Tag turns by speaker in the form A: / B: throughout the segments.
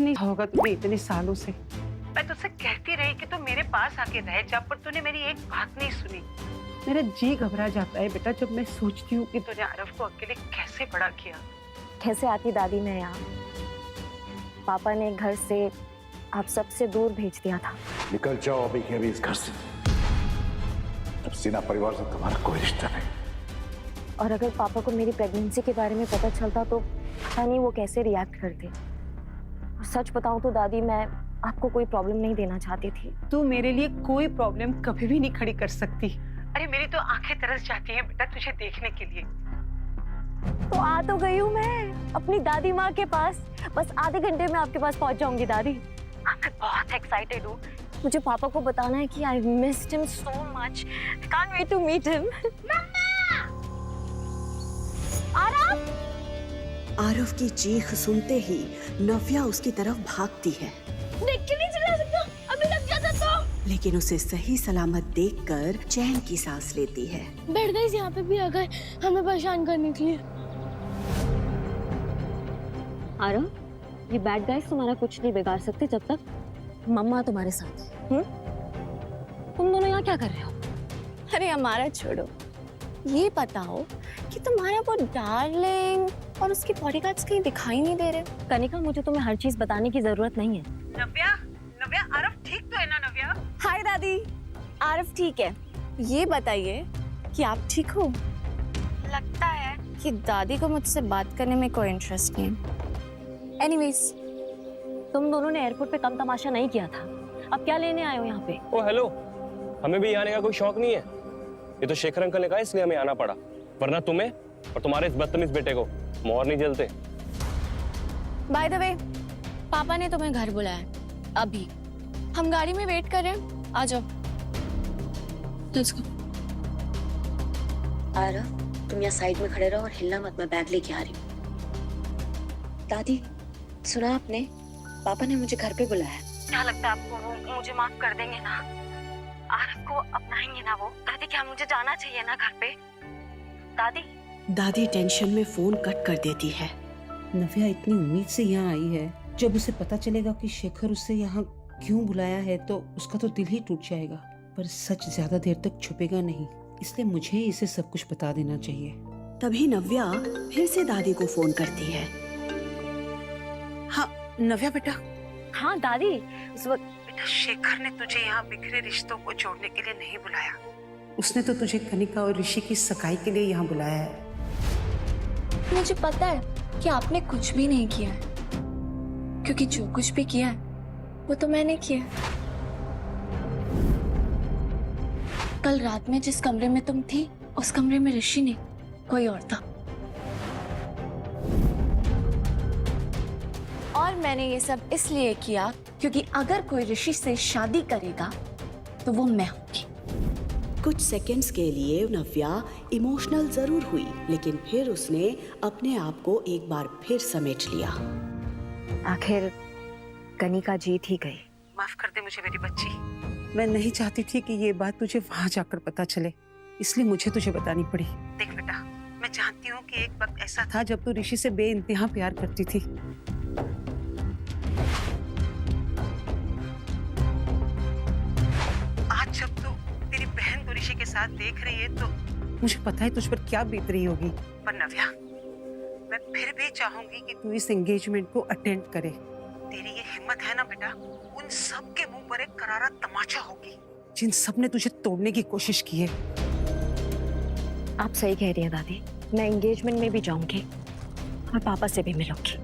A: नहीं होगा तुम्हें इतने सालों से। मैं तुझसे कहती रही कि तू मेरे पास आके रह जा, पर तूने मेरी एक बात नहीं सुनी। मेरा जी घबरा जाता है बेटा जब मैं सोचती हूँ कि तूने आरव को अकेले कैसे बड़ा किया।
B: कैसे आती दादी मैं यहाँ? पापा ने घर से आप सबसे दूर भेज दिया था।
C: निकल जाओ अभी के अभी इस घर से। अब सिन्हा परिवार से तुम्हारा कोई रिश्ता नहीं।
B: और अगर पापा को मेरी प्रेगनेंसी के बारे में पता चलता तो पता नहीं वो कैसे रिएक्ट करते। और सच बताऊं तो दादी मैं आपको कोई प्रॉब्लम नहीं देना चाहती थी।
A: तू मेरे लिए कोई प्रॉब्लम कभी भी नहीं खड़ी कर सकती। अरे मेरी तो आंखें तरस जाती हैं बेटा तुझे देखने के लिए।
B: तो आ तो गई हूँ मैं अपनी दादी माँ के पास। बस आधे घंटे में आपके पास पहुंच जाऊंगी दादी। मैं बहुत एक्साइटेड हूँ। मुझे पापा को बताना है कि I missed him so much. Can't wait to meet him.
D: Aarav की चीख सुनते ही नव्या उसकी तरफ भागती है।
B: देख के नहीं चला सकता, अभी लग जाता तो।
D: लेकिन उसे सही सलामत देखकर चैन की सांस लेती है।
E: बैठ गई यहाँ पे भी आ गए हमें परेशान करने के लिए।
B: आरव, ये बैड गाइस तुम्हारा कुछ नहीं बिगाड़ सकते जब तक मम्मा तुम्हारे साथ है। तुम दोनों यहाँ क्या कर रहे हो?
E: अरे हमारा छोड़ो, ये बताओ कि तुम्हारा वो डार्लिंग और उसके बॉडीगार्ड्स कहीं दिखाई नहीं दे रहे।
B: कनिका, मुझे तुम्हें हर चीज बताने की जरूरत नहीं है।
A: नव्या, नव्या, आरव ठीक तो है ना नव्या?
E: हाय दादी, आरव ठीक है। ये बताइए कि आप ठीक हो? लगता है कि दादी को मुझसे बात करने में कोई इंटरेस्ट नहीं है। एनीवेज,
B: तुम दोनों ने एयरपोर्ट पे कम तमाशा नहीं किया था। अब क्या लेने आए हो यहाँ पे?
F: ओ हेलो, हमें भी आने का कोई शौक नहीं है। ये तो शेखर अंकल ने कहा इसलिए हमें आना पड़ा, वरना तुम्हें और तुम्हारे इस बदतमीज बेटे को मोहर नहीं जलते।
E: बाय द वे, पापा ने तुम्हें घर बुलाया अभी। हम गाड़ी में वेट कर रहे हैं, आ जाओ। Let's go.
D: आरव, तुम यहाँ साइड में खड़े रहो और हिलना मत, मैं बैग लेके आ रही हूँ। दादी, सुना आपने? पापा ने मुझे घर पे बुलाया।
B: क्या लगता है आपको वो मुझे माफ कर देंगे ना? आरव को अपनाएंगे ना वो? दादी, क्या मुझे जाना चाहिए ना घर पे? दादी।
D: दादी टेंशन में फोन कट कर देती है।
A: नव्या इतनी उम्मीद से यहाँ आई है, जब उसे पता चलेगा कि शेखर उसे यहाँ क्यों बुलाया है तो उसका तो दिल ही टूट जाएगा। पर सच ज्यादा देर तक छुपेगा नहीं, इसलिए मुझे इसे सब कुछ बता देना चाहिए।
D: तभी नव्या फिर से दादी को फोन करती है।
A: हाँ नव्या बेटा।
B: हाँ दादी, उस वक्त
A: बेटा शेखर ने तुझे यहाँ बिखरे रिश्तों को जोड़ने के लिए नहीं बुलाया। उसने तो तुझे कनिका और ऋषि की सगाई के लिए यहाँ बुलाया है।
E: मुझे पता है कि आपने कुछ भी नहीं किया है, क्योंकि जो कुछ भी किया है वो तो मैंने किया है। कल रात में जिस कमरे में तुम थी, उस कमरे में ऋषि नहीं, कोई और था। और मैंने ये सब इसलिए किया क्योंकि अगर कोई ऋषि से शादी करेगा तो वो मैं होंगी।
D: कुछ सेकंड्स के लिए नव्या इमोशनल जरूर हुई, लेकिन फिर उसने अपने आप को एक बार फिर समेट लिया।
B: आखिर कनिका जीत ही गई।
A: माफ कर दे मुझे मेरी बच्ची। मैं नहीं चाहती थी कि ये बात तुझे वहां जाकर पता चले, इसलिए मुझे तुझे बतानी पड़ी। देख बेटा, मैं जानती हूँ कि एक वक्त ऐसा था जब तू ऋषि से बेइंतहा प्यार करती थी। आज जब तू तेरी बहन को ऋषि के साथ देख रही है तो मुझे पता है तुझ पर क्या बीत रही होगी। पर नव्या, मैं फिर भी चाहूंगी कि तू इस एंगेजमेंट को अटेंड करे। तेरी ये हिम्मत है ना बेटा, उन सब के मुंह पर एक करारा तमाचा होगी जिन सब ने तुझे तोड़ने की कोशिश की है।
B: आप सही कह रही हैं दादी, मैं एंगेजमेंट में भी जाऊंगी और पापा से भी मिलूंगी।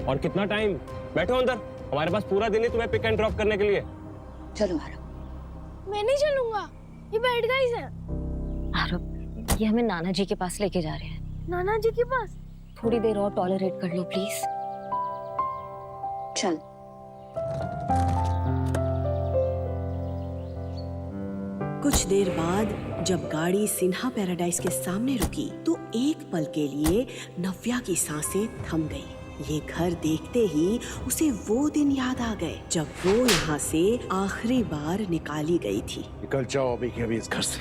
F: और कितना टाइम? बैठो अंदर, हमारे पास पूरा दिन है तुम्हें पिक एंड ड्रॉप करने के लिए।
D: चलो आरव।
E: मैं नहीं चलूंगा, ये बैठ गई है।
B: आरव, ये हमें नाना जी के पास लेके जा रहे हैं।
E: नाना जी के पास?
B: थोड़ी देर और टॉलरेट कर लो प्लीज।
D: चल। कुछ देर बाद जब गाड़ी सिन्हा पैराडाइज के सामने रुकी तो एक पल के लिए नव्या की सांसें थम गई। ये घर देखते ही उसे वो दिन याद आ गए जब वो यहाँ से आखिरी बार निकाली गई थी।
C: निकल जाओ अभी के अभी इस घर से।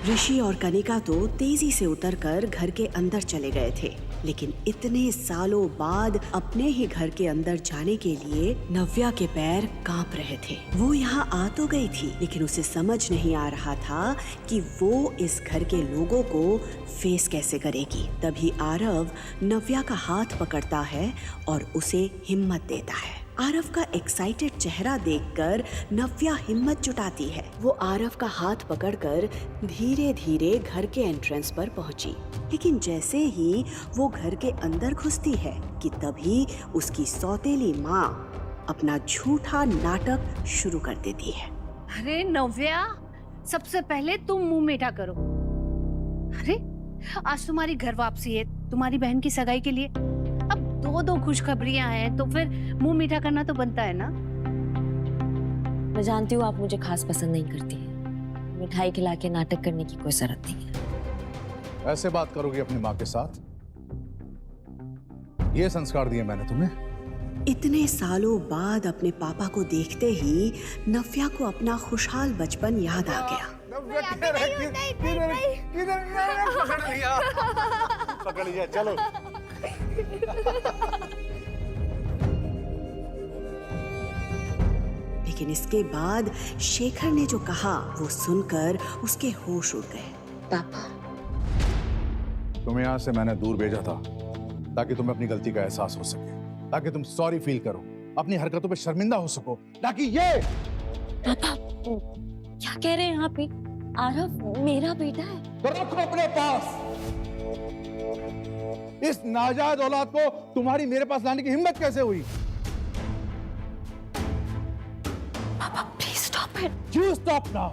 D: ऋषि और कनिका तो तेजी से उतरकर घर के अंदर चले गए थे, लेकिन इतने सालों बाद अपने ही घर के अंदर जाने के लिए नव्या के पैर कांप रहे थे। वो यहाँ आ तो गई थी, लेकिन उसे समझ नहीं आ रहा था कि वो इस घर के लोगों को फेस कैसे करेगी। तभी आरव नव्या का हाथ पकड़ता है और उसे हिम्मत देता है। आरव का एक्साइटेड चेहरा देखकर नव्या हिम्मत जुटाती है। वो आरव का हाथ पकड़कर धीरे धीरे घर के एंट्रेंस पर पहुंची, लेकिन जैसे ही वो घर के अंदर घुसती है कि तभी उसकी सौतेली माँ अपना झूठा नाटक शुरू कर देती है।
G: अरे नव्या, सबसे पहले तुम मुंह मीठा करो। अरे आज तुम्हारी घर वापसी है, तुम्हारी बहन की सगाई के लिए। अब दो खुशखबरियां हैं तो फिर मुंह मीठा करना तो बनता है ना।
B: मैं जानती हूँ आप मुझे खास पसंद नहीं करती हैं। मिठाई खिला के नाटक करने की कोई जरूरत नहीं है।
C: ऐसे बात करोगी अपनी माँ के साथ? ये संस्कार दिए मैंने तुम्हें।
D: इतने सालों बाद अपने पापा को देखते ही नव्या को अपना खुशहाल बचपन याद आ गया।
C: पकड़ लिया, चलो।
D: लेकिन इसके बाद शेखर ने जो कहा वो सुनकर उसके होश उड़ गए।
B: पापा,
C: तुम्हें यहाँ से मैंने दूर भेजा था ताकि तुम्हें अपनी गलती का एहसास हो सके, ताकि तुम सॉरी फील करो, अपनी हरकतों पे शर्मिंदा हो सको, ताकि ये।
B: पापा क्या कह रहे हैं आप? आरव मेरा बेटा है।
C: तो रखो अपने पास। इस नाजायज औलाद को तुम्हारी मेरे पास लाने की हिम्मत कैसे हुई?
B: पापा please stop it.
C: You stop now।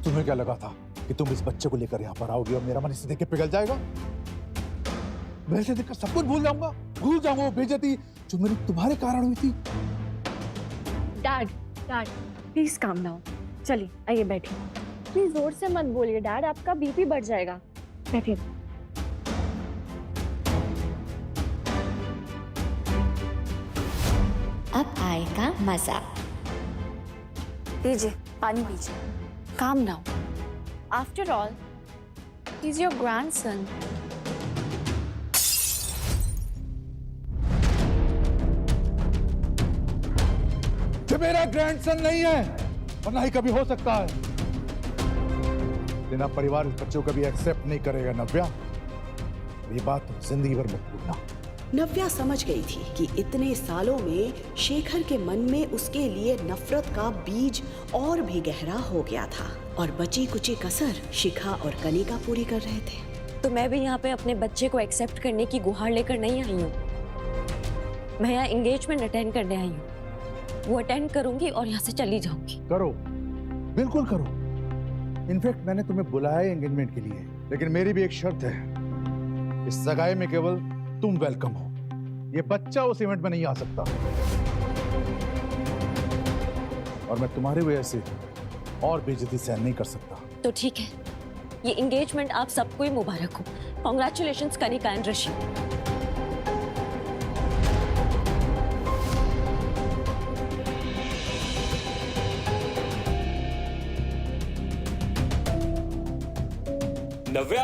C: तुम्हें क्या लगा था कि तुम इस बच्चे को लेकर यहाँ पर आओगी और मेरा मन इसे देख के पिघल जाएगा? मैं इसे देखकर सब कुछ भूल जाऊंगा वो बेइज्जती जो मेरी तुम्हारे कारण हुई थी।
E: Dad please calm down. चलिए आइए बैठिए। प्लीज जोर से मत बोलिए डैड, आपका बीपी बढ़ जाएगा। बैठिए।
B: अब आएगा मजा।
E: लीजिए पानी पीजिए। Calm down. After all he is your grandson.
C: ये मेरा ग्रैंडसन नहीं है और ना ही कभी हो सकता है। लेकिन परिवार इस बच्चों को कभी एक्सेप्ट नहीं करेगा नव्या। ये बात तुम जिंदगी भर मत भूलना।
D: नव्या समझ गई थी कि इतने सालों में शेखर के मन में उसके लिए नफरत का बीज और भी गहरा हो गया था और बची कुची कसर शिखा और कनिका पूरी कर रहे थे।
B: तो मैं भी यहाँ पे अपने बच्चे को एक्सेप्ट करने की गुहार लेकर नहीं आई हूँ। मैं यहाँ एंगेजमेंट अटेंड करने आई हूँ। वो अटेंड करूंगी और यहाँ से चली जाऊंगी।
C: करो, बिल्कुल करो। इनफैक्ट मैंने तुम्हें बुलाया एंगेजमेंट के लिए, लेकिन मेरी भी एक शर्त है। इस सगाई में केवल तुम वेलकम हो। ये बच्चा उस इवेंट में नहीं आ सकता और मैं तुम्हारी वजह से और बेइज्जती सहन नहीं कर सकता।
B: तो ठीक है, ये एंगेजमेंट आप सबको ही मुबारक हो। Congratulations Kanika and Rishi.
F: Navya,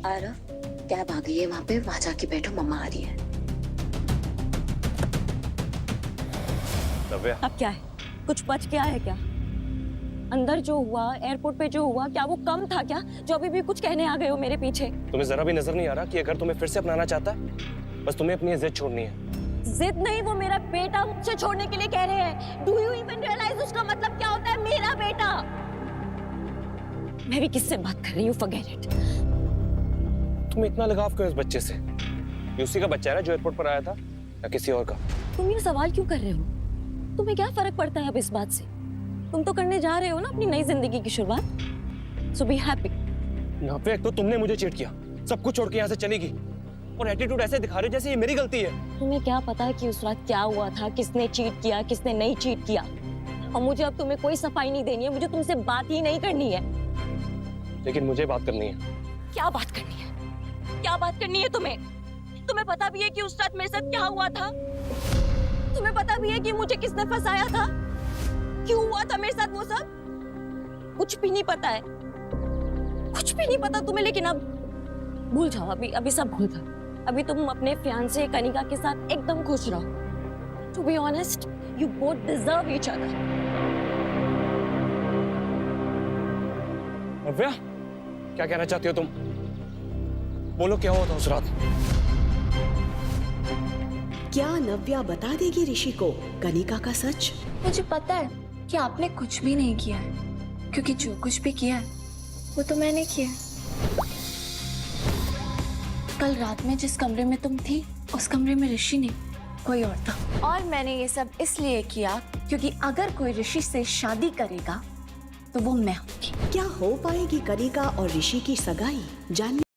B: Aarav cab आ गई है वहां पे, वहां जाके बैठो, मम्मा आ रही है।
F: नव्या,
B: अब क्या है? कुछ बच गया है क्या? अंदर जो हुआ, एयरपोर्ट पे जो हुआ, क्या वो कम था क्या जो अभी भी कुछ कहने आ गए हो मेरे पीछे?
F: तुम्हें जरा भी नजर नहीं आ रहा कि अगर तुम्हें फिर से अपनाना चाहता है, बस तुम्हें अपनी जिद छोड़नी है।
B: जिद नहीं, वो मेरा बेटा मुझसे छोड़ने के लिए कह रहे हैं। डू यू इवन रियलाइज उसका मतलब क्या होता है? मेरा बेटा। मैं भी किससे बात कर रही हूँ? Forget it.
F: तुम इतना लगाव क्यों इस बच्चे से? ये उसी का बच्चा है ना जो एयरपोर्ट पर आया था, या किसी और का?
B: तुम ये सवाल क्यों कर रहे हो? तुम्हें क्या फर्क पड़ता है अब इस बात से? तुम तो करने जा रहे हो ना अपनी नई जिंदगी की शुरुआत। सो बी हैप्पी।
F: यहाँ पे एक तो तुमने मुझे चीट किया, सब कुछ छोड़ के यहाँ से चली गई और एटीट्यूड ऐसे दिखा रहे जैसे ये मेरी गलती है।
B: तुम्हें क्या पता कि उस रात क्या हुआ था, किसने चीट किया, किसने नहीं चीट किया? और मुझे अब तुम्हें कोई सफाई नहीं देनी है, मुझे तुमसे बात ही नहीं करनी है।
F: लेकिन मुझे बात करनी है।
B: क्या बात करनी है? क्या बात करनी है तुम्हें? तुम्हें पता भी है कि उस रात मेरे साथ क्या हुआ था? तुम्हें पता भी है कि मुझे किसने फंसाया था? क्यों हुआ था मेरे साथ वो सब? कुछ भी नहीं पता है, कुछ भी नहीं पता तुम्हें। लेकिन अब भूल जाओ, अभी सब भूल जाओ। अभी तुम अपने फियांसे कनिका के साथ एकदम खुश रहो। To be honest, you both deserve each other.
F: Navya, क्या कहना चाहती हो तुम? बोलो क्या हुआ था उस रात?
D: क्या नव्या बता देगी ऋषि को कनिका का सच?
E: मुझे पता है कि आपने कुछ भी नहीं किया है, क्योंकि जो कुछ भी किया है वो तो मैंने किया है। कल रात में जिस कमरे में तुम थी, उस कमरे में ऋषि नहीं, कोई और था। और मैंने ये सब इसलिए किया क्योंकि अगर कोई ऋषि से शादी करेगा तो वो मैं होंगी।
D: क्या हो पाएगी कनिका और ऋषि की सगाई? जानने